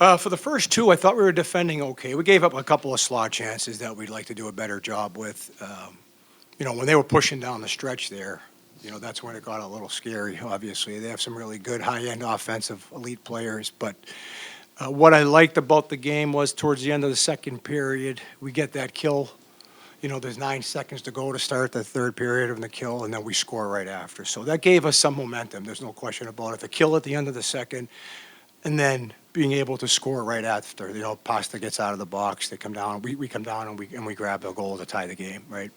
For the first two, I thought we were defending okay. We gave up a couple of slot chances that we'd like to do a better job with. When they were pushing down the stretch there, that's when it got a little scary, obviously. They have some really good high-end offensive elite players. But what I liked about the game was towards the end of the second period, we get that kill. There's 9 seconds to go to start the third period of the kill, and then we score right after. So that gave us some momentum. There's no question about it. The kill at the end of the second, and then being able to score right after. Pasta gets out of the box. They come down. We come down and we grab a goal to tie the game. Right.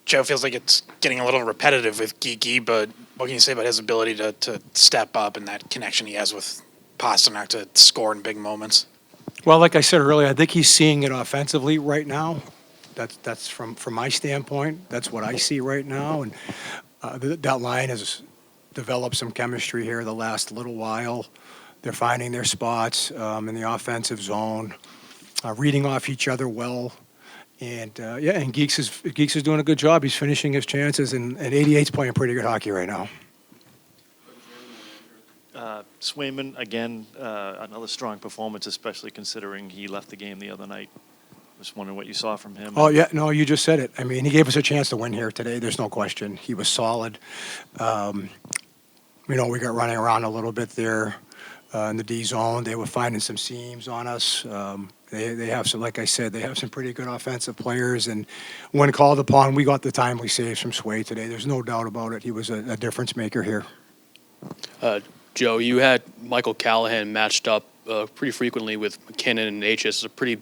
Joe, feels like it's getting a little repetitive with Geekie, but what can you say about his ability to step up and that connection he has with Pastrnak to score in big moments? Well, like I said earlier, I think he's seeing it offensively right now. That's from my standpoint. That's what I see right now, and that line has developed some chemistry here the last little while. They're finding their spots in the offensive zone, reading off each other well. And and Geeks is doing a good job. He's finishing his chances, and 88's playing pretty good hockey right now. Swayman, again, another strong performance, especially considering he left the game the other night. Just wondering what you saw from him. Oh, yeah, no, you just said it. I mean, he gave us a chance to win here today. There's no question. He was solid. We got running around a little bit there in the D zone. They were finding some seams on us. They have some, like I said, they have some pretty good offensive players. And when called upon, we got the timely saves from Sway today. There's no doubt about it. He was a difference maker here. Joe, you had Michael Callahan matched up pretty frequently with McKinnon and HS. It's a pretty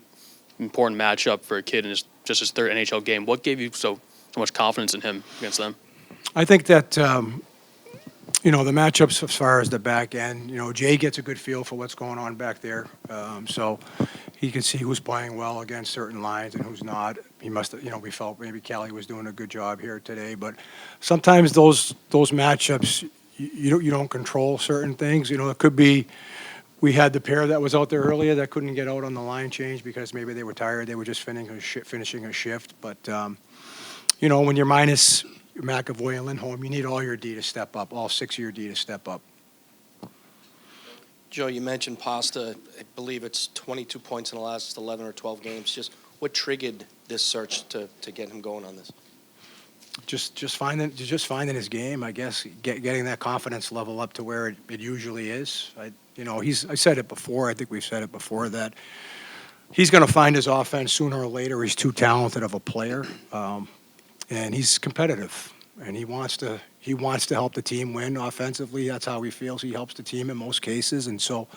important matchup for a kid in just his third NHL game. What gave you so much confidence in him against them? I think that, the matchups as far as the back end, Jay gets a good feel for what's going on back there. So he can see who's playing well against certain lines and who's not. He must have, we felt maybe Kelly was doing a good job here today. But sometimes those matchups, you don't control certain things. It could be we had the pair that was out there earlier that couldn't get out on the line change because maybe they were tired. They were just finishing a shift. But, when you're minus McAvoy and Lindholm, you need all your D to step up, all 6 of your D to step up. Joe, you mentioned Pasta. I believe it's 22 points in the last 11 or 12 games. Just what triggered this search to get him going on this? Just finding his game, I guess, getting that confidence level up to where it usually is. I said it before. I think we've said it before that he's going to find his offense sooner or later. He's too talented of a player, and he's competitive, and he wants to help the team win offensively. That's how he feels. He helps the team in most cases, and so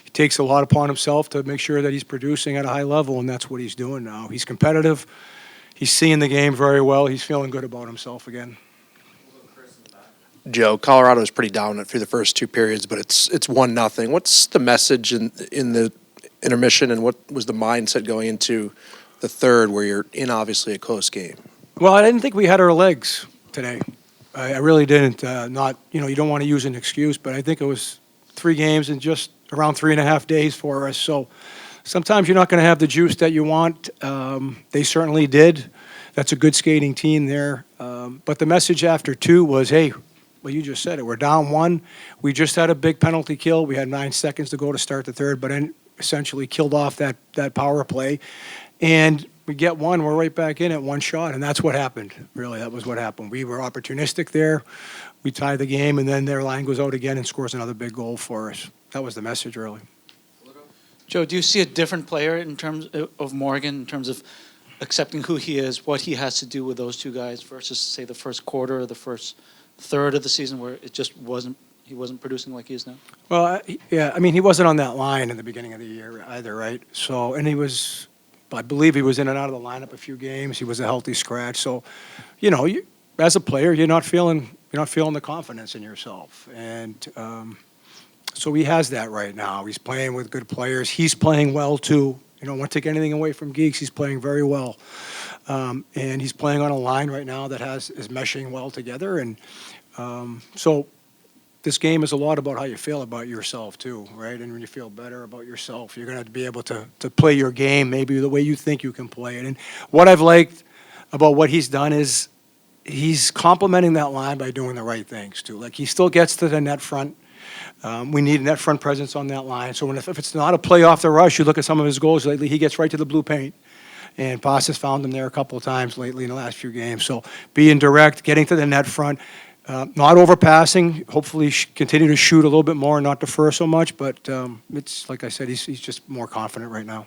he takes a lot upon himself to make sure that he's producing at a high level, and that's what he's doing now. He's competitive. He's seeing the game very well. He's feeling good about himself again. Joe, Colorado is pretty dominant through the first 2 periods, but it's 1-0. What's the message in the intermission, and what was the mindset going into the third, where you're in obviously a close game? Well, I didn't think we had our legs today. I really didn't. You don't want to use an excuse, but I think it was 3 games in just around 3.5 days for us. So sometimes you're not going to have the juice that you want. They certainly did. That's a good skating team there. But the message after 2 was, hey, well, you just said it. We're down 1. We just had a big penalty kill. We had 9 seconds to go to start the third, but then essentially killed off that power play. And we get 1, we're right back in at 1 shot, and that's what happened. Really, that was what happened. We were opportunistic there. We tied the game, and then their line goes out again and scores another big goal for us. That was the message, really. Joe, do you see a different player in terms of Morgan, in terms of accepting who he is, what he has to do with those 2 guys versus, say, the first quarter or the first third of the season where it just he wasn't producing like he is now? Well, he wasn't on that line in the beginning of the year either, right? So, and I believe he was in and out of the lineup a few games. He was a healthy scratch. So, as a player, you're not feeling the confidence in yourself. And so he has that right now. He's playing with good players. He's playing well, too. I don't want to take anything away from Geeks. He's playing very well. And he's playing on a line right now that is meshing well together. And so this game is a lot about how you feel about yourself, too, right? And when you feel better about yourself, you're going to be able to play your game maybe the way you think you can play it. And what I've liked about what he's done is he's complementing that line by doing the right things too. Like he still gets to the net front. We need net front presence on that line. So if it's not a play off the rush, you look at some of his goals lately, he gets right to the blue paint. And Pasta's found him there a couple of times lately in the last few games. So being direct, getting to the net front, not overpassing, hopefully continue to shoot a little bit more and not defer so much. But it's like I said, he's just more confident right now.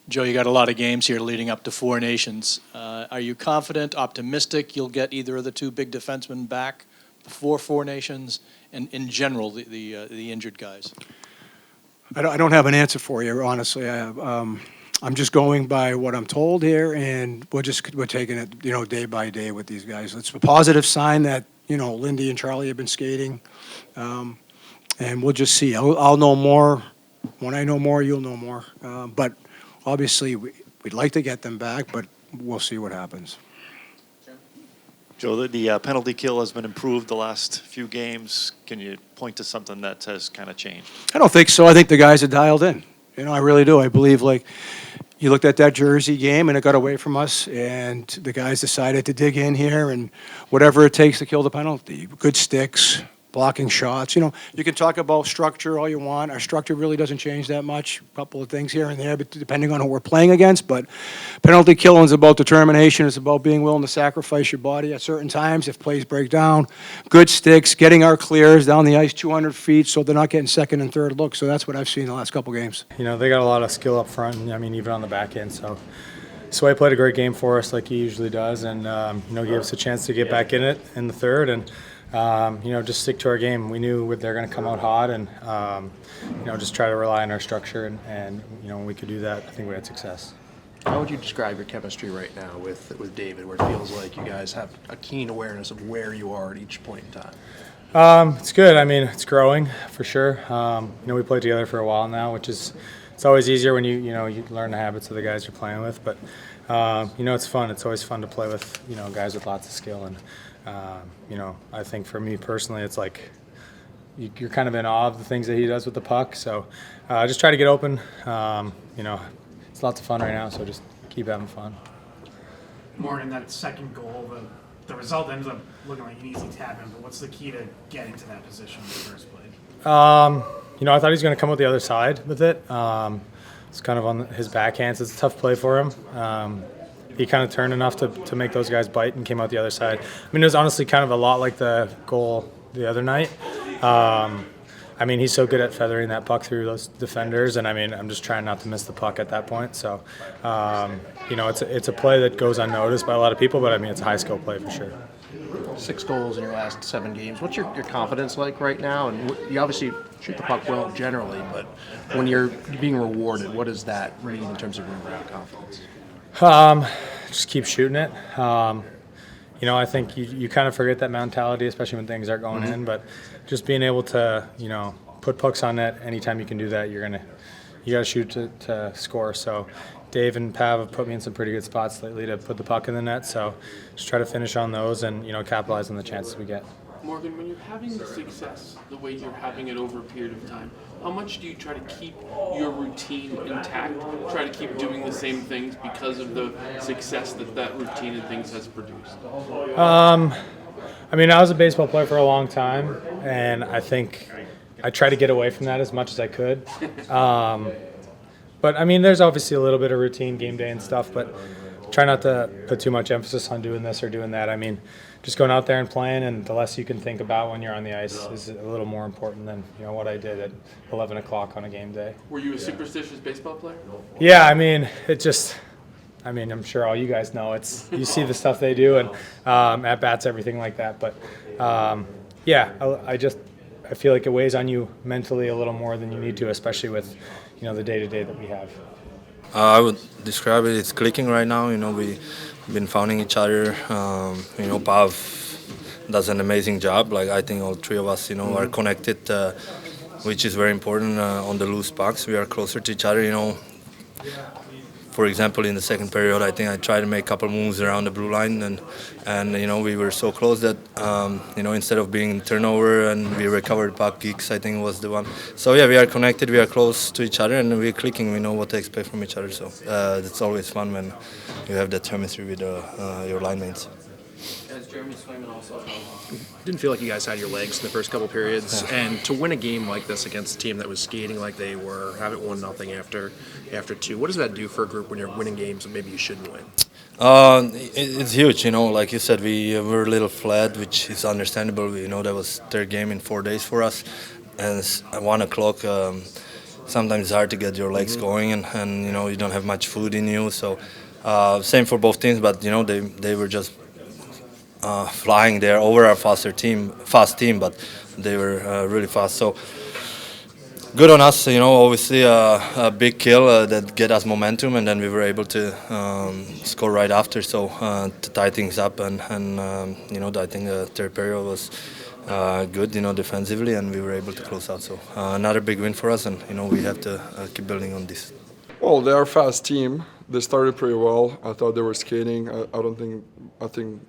Joe, you got a lot of games here leading up to Four Nations. Are you confident, optimistic you'll get either of the two big defensemen back before Four Nations, and in general, the injured guys? I don't have an answer for you, honestly. I'm just going by what I'm told here, and we're taking it, day by day with these guys. It's a positive sign that, Lindy and Charlie have been skating, and we'll just see. I'll know more. When I know more, you'll know more. But obviously, we'd like to get them back, but we'll see what happens. Joe, the penalty kill has been improved the last few games. Can you point to something that has kind of changed? I don't think so. I think the guys are dialed in. I really do. I believe, you looked at that Jersey game, and it got away from us, and the guys decided to dig in here, and whatever it takes to kill the penalty. Good sticks, blocking shots. You can talk about structure all you want. Our structure really doesn't change that much. A couple of things here and there, but depending on who we're playing against. But penalty killing is about determination. It's about being willing to sacrifice your body at certain times if plays break down. Good sticks, getting our clears down the ice 200 feet so they're not getting second and third looks. So that's what I've seen the last couple games. They got a lot of skill up front, even on the back end. So Sway played a great game for us like he usually does, and gave us a chance to get back in it in the third, and just stick to our game. We knew they're going to come out hot, and just try to rely on our structure, and when we could do that, I think we had success. How would you describe your chemistry right now with David, where it feels like you guys have a keen awareness of where you are at each point in time? It's good. It's growing for sure. We played together for a while now, which is it's always easier when you learn the habits of the guys you're playing with. But it's fun. It's always fun to play with guys with lots of skill, and I think for me personally, it's like you're kind of in awe of the things that he does with the puck. So just try to get open. It's lots of fun right now, so just keep having fun. Morgan, that second goal, the result ends up looking like an easy tap in, but what's the key to getting to that position in the first place? I thought he was going to come out the other side with it. It's kind of on his backhand, so it's a tough play for him. He kind of turned enough to make those guys bite and came out the other side. It was honestly kind of a lot like the goal the other night. He's so good at feathering that puck through those defenders, and I'm just trying not to miss the puck at that point. So, it's a play that goes unnoticed by a lot of people, but it's a high skill play for sure. 6 goals in your last 7 games. What's your confidence like right now? And you obviously shoot the puck well generally, but when you're being rewarded, what does that mean in terms of round confidence? Just keep shooting it. I think you kind of forget that mentality, especially when things aren't going in. But just being able to, put pucks on net anytime you can do that, you got to shoot to score. So Dave and Pav have put me in some pretty good spots lately to put the puck in the net. So just try to finish on those and capitalize on the chances we get. Morgan, when you're having the success the way you're having it over a period of time, how much do you try to keep your routine intact, try to keep doing the same things because of the success that routine and things has produced? I was a baseball player for a long time, and I think I try to get away from that as much as I could. But there's obviously a little bit of routine, game day and stuff, but try not to put too much emphasis on doing this or doing that. Just going out there and playing, and the less you can think about when you're on the ice is a little more important than what I did at 11 o'clock on a game day. Were you a superstitious baseball player? Yeah, it just, I'm sure all you guys know, you see the stuff they do and at bats, everything like that. But I feel like it weighs on you mentally a little more than you need to, especially with the day-to-day that we have. I would describe it's clicking right now. We've been finding each other. Pav does an amazing job. I think all three of us, are connected, which is very important on the loose pucks. We are closer to each other, For example, in the second period, I think I tried to make a couple moves around the blue line, and we were so close that instead of being turnover and we recovered puck, Geeks I think was the one. So we are connected, we are close to each other, and we're clicking. We know what to expect from each other. So it's always fun when you have that chemistry with your line mates. As Jeremy Swayman also Didn't feel like you guys had your legs in the first couple periods, and to win a game like this against a team that was skating like they were, have it 1-0 after two. What does that do for a group when you're winning games that maybe you shouldn't win? It's huge, like you said, we were a little flat, which is understandable. That was third game in 4 days for us, and at 1 o'clock, sometimes it's hard to get your legs going, and you don't have much food in you. So same for both teams, but they were just flying there over our fast team, but they were really fast. So good on us, obviously a big kill that get us momentum, and then we were able to score right after, so to tie things up, and I think the third period was good, defensively, and we were able to close out. So another big win for us, and we have to keep building on this. Well, they are a fast team. They started pretty well. I thought they were skating. I think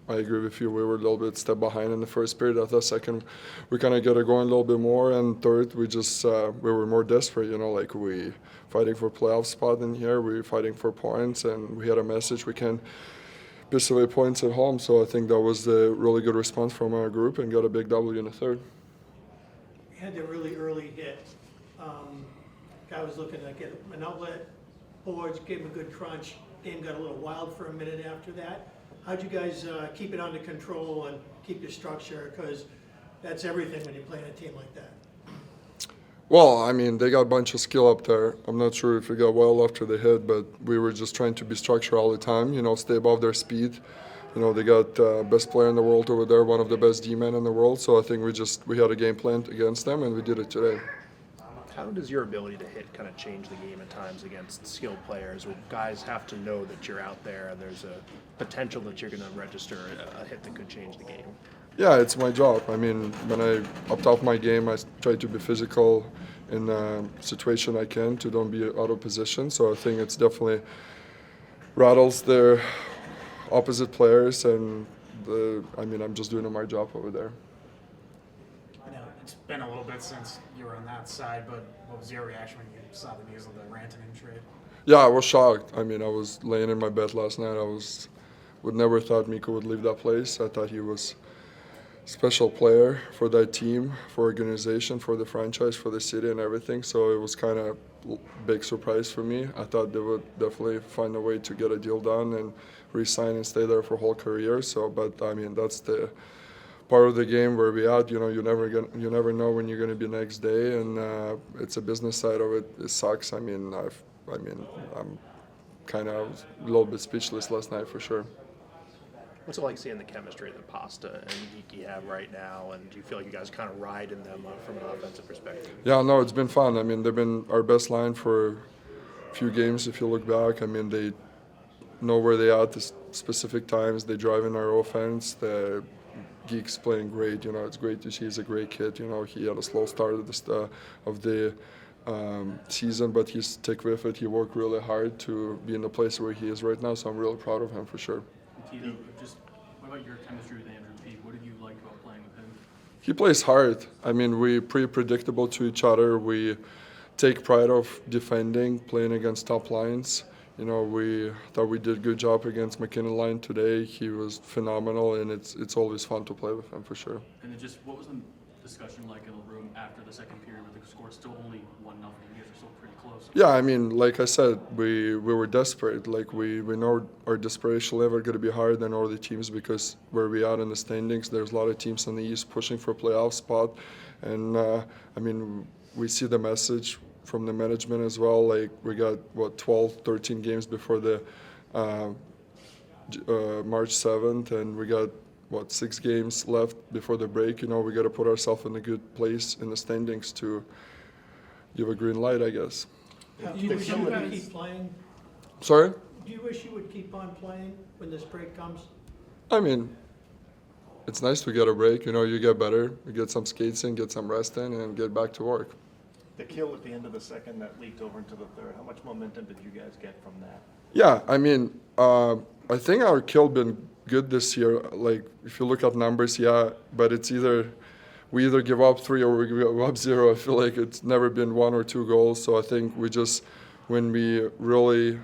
I agree with you. We were a little bit step behind in the first period. I thought second, we kind of got it going a little bit more, and third, we were more desperate. Like we fighting for playoff spot in here. We were fighting for points, and we had a message we can piss away points at home. So I think that was a really good response from our group, and got a big W in the third. You had the really early hit. Guy was looking to get an outlet. Boards gave him a good crunch. Game got a little wild for a minute after that. How'd you guys keep it under control and keep your structure? Because that's everything when you're playing a team like that. Well, they got a bunch of skill up there. I'm not sure if it got well after the hit, but we were just trying to be structured all the time, stay above their speed. They got best player in the world over there, one of the best D-men in the world. So I think we had a game plan against them, and we did it today. How does your ability to hit kind of change the game at times against skilled players, where guys have to know that you're out there and there's a potential that you're going to register a hit that could change the game? Yeah, it's my job. When I up top of my game, I try to be physical in a situation I can to don't be out of position. So I think it's definitely rattles their opposite players, and I'm just doing my job over there. It's been a little bit since you were on that side, but what was your reaction when you saw the news of the Rantanen trade? Yeah, I was shocked. I was laying in my bed last night. Would never thought Mikko would leave that place. I thought he was a special player for that team, for organization, for the franchise, for the city and everything. So it was kind of a big surprise for me. I thought they would definitely find a way to get a deal done and re-sign and stay there for whole career. So, but that's the part of the game where we at. You never know when you're going to be next day, and it's a business side of it. It sucks. I'm kind of a little bit speechless last night for sure. What's it like seeing the chemistry that Pasta and Geekie have right now, and do you feel like you guys kind of ride in them from an offensive perspective? Yeah, no, it's been fun. They've been our best line for a few games if you look back. They know where they are at the specific times. They drive in our offense. The Geek's playing great. It's great to see. He's a great kid. He had a slow start of the season, but he's stick with it. He worked really hard to be in the place where he is right now. So I'm really proud of him for sure. Tito, what about your chemistry with Andrew P? What did you like about playing with him? He plays hard. We're pretty predictable to each other. We take pride of defending, playing against top lines. We thought we did a good job against McKinnon line today. He was phenomenal, and it's always fun to play with him for sure. And then what was the discussion like in the room after the second period with the score still only 1-0? You guys are still pretty close. Yeah, like I said, we were desperate. We know our desperation level going to be higher than all the teams because where we are in the standings, there's a lot of teams in the East pushing for a playoff spot. And, we see the message from the management as well. We got 12, 13 games before the March 7th, and we got 6 games left before the break. We got to put ourselves in a good place in the standings to give a green light, I guess. Do you wish you would keep playing? Sorry? Do you wish you would keep on playing when this break comes? It's nice to get a break. You get better, you get some skates in, get some rest in, and get back to work. The kill at the end of the second that leaked over into the third, how much momentum did you guys get from that? Yeah, I think our kill been good this year. If you look at numbers, yeah, but it's we either give up 3 or we give up 0. I feel like it's never been 1 or 2 goals. So I think when we really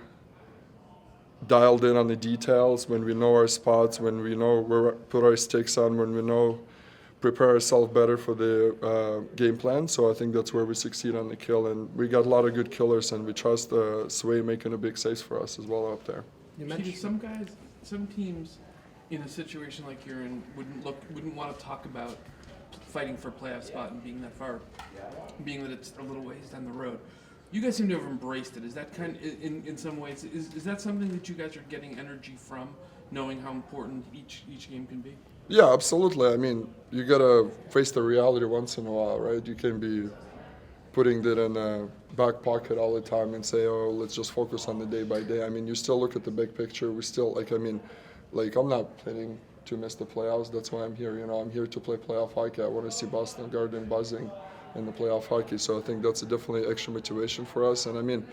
dialed in on the details, when we know our spots, when we know where put our sticks on, when we know prepare ourselves better for the game plan. So I think that's where we succeed on the kill, and we got a lot of good killers, and we trust Sway making a big saves for us as well up there. Nikita, some teams in a situation like you're in wouldn't want to talk about fighting for a playoff spot and being that far, being that it's a little ways down the road. You guys seem to have embraced it. Is that in some ways, is that something that you guys are getting energy from, knowing how important each game can be? Yeah, absolutely. I mean, you gotta face the reality once in a while, right? You can't be putting that in a back pocket all the time and say, oh, let's just focus on the day by day. I mean, you still look at the big picture. We still, I'm not planning to miss the playoffs. That's why I'm here. I'm here to play playoff hockey. I want to see Boston Garden buzzing in the playoff hockey. So I think that's definitely extra motivation for us. And I mean,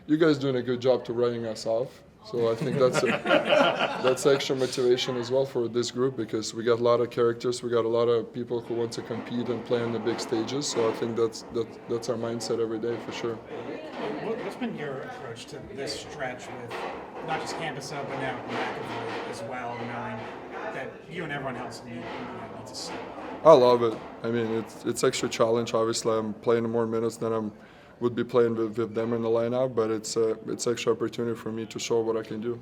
you guys doing a good job to writing us off. So I think that's extra motivation as well for this group, because we got a lot of characters. We got a lot of people who want to compete and play on the big stages. So I think that's our mindset every day for sure. What's been your approach to this stretch with not just Campus Up, but now McAvoy as well, knowing that you and everyone else need to step up? I love it. I mean, it's extra challenge. Obviously, I'm playing more minutes than I would be playing with them in the lineup, but it's extra opportunity for me to show what I can do.